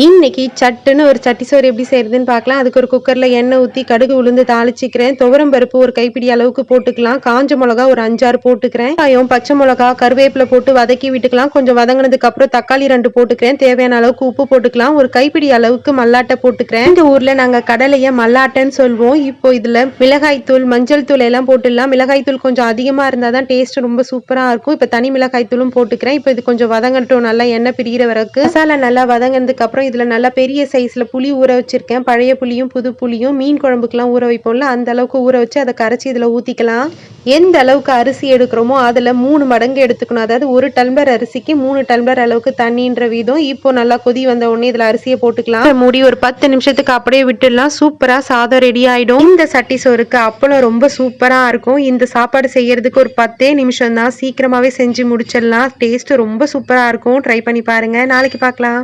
இன்னைக்கு சட்டுன்னு ஒரு சட்டி சோறு எப்படி செய்யறதுன்னு பார்க்கலாம். அதுக்கு ஒரு குக்கர்ல எண்ணெய் ஊற்றி கடுகு உளுந்து தாளிச்சிக்கிறேன். துவரம் பருப்பு ஒரு கைப்பிடி அளவுக்கு போட்டுக்கலாம். காஞ்ச மிளகா ஒரு 5-6 போட்டுக்கிறேன். வெங்காயம், பச்சை மிளகா, கருவேப்பிலை போட்டு வதக்கி விட்டுக்கலாம். கொஞ்சம் வதங்கினதுக்கு அப்புறம் தக்காளி 2 போட்டுக்கிறேன். தேவையான அளவுக்கு உப்பு போட்டுக்கலாம். ஒரு கைப்பிடி அளவுக்கு மல்லாட்டை போட்டுக்கிறேன். இந்த ஊர்ல நாங்க கடலைய மல்லாட்டைன்னு சொல்வோம். இப்போ இதுல மிளகாய் தூள், மஞ்சள் தூள் எல்லாம் போட்டுடலாம். மிளகாய் தூள் கொஞ்சம் அதிகமா இருந்தாதான் டேஸ்ட் ரொம்ப சூப்பரா இருக்கும். இப்ப தனி மிளகாய் தூளும் போட்டுக்கிறேன். இப்போ இது கொஞ்சம் வதங்கட்டும். நல்லா எண்ணெய் பிரிகிற வரைக்கும் மசாலா நல்லா வதங்கினதுக்கு அப்புறம் இதுல நல்லா பெரிய சைஸ்ல புளி ஊற வச்சிருக்கேன். பழைய புளியும் புது புளியும் மீன் குழம்புக்குலாம் ஊற வைப்போம்ல, அந்த அளவுக்கு ஊற வச்சு அதை கரைச்சி இதுல ஊத்திக்கலாம். எந்த அளவுக்கு அரிசி எடுக்கிறோமோ அதுல 3 மடங்கு எடுத்துக்கணும். அதாவது 1 டம்ளர் அரிசிக்கு 3 டம்ளர் அளவுக்கு தண்ணின்ற வீதம். இப்போ நல்லா கொதி வந்த உடனே இதுல அரிசியை போட்டுக்கலாம். மூடி ஒரு 10 நிமிஷத்துக்கு அப்படியே விட்டுடலாம். சூப்பரா சாதம் ரெடி ஆயிடும். இந்த சட்டி சோறுக்கு அப்பளம் ரொம்ப சூப்பரா இருக்கும். இந்த சாப்பாடு செய்யறதுக்கு ஒரு 10 நிமிஷம் தான். சீக்கிரமாவே செஞ்சு முடிச்சிடலாம். டேஸ்ட் ரொம்ப சூப்பரா இருக்கும். ட்ரை பண்ணி பாருங்க. நாளைக்கு பார்க்கலாம்.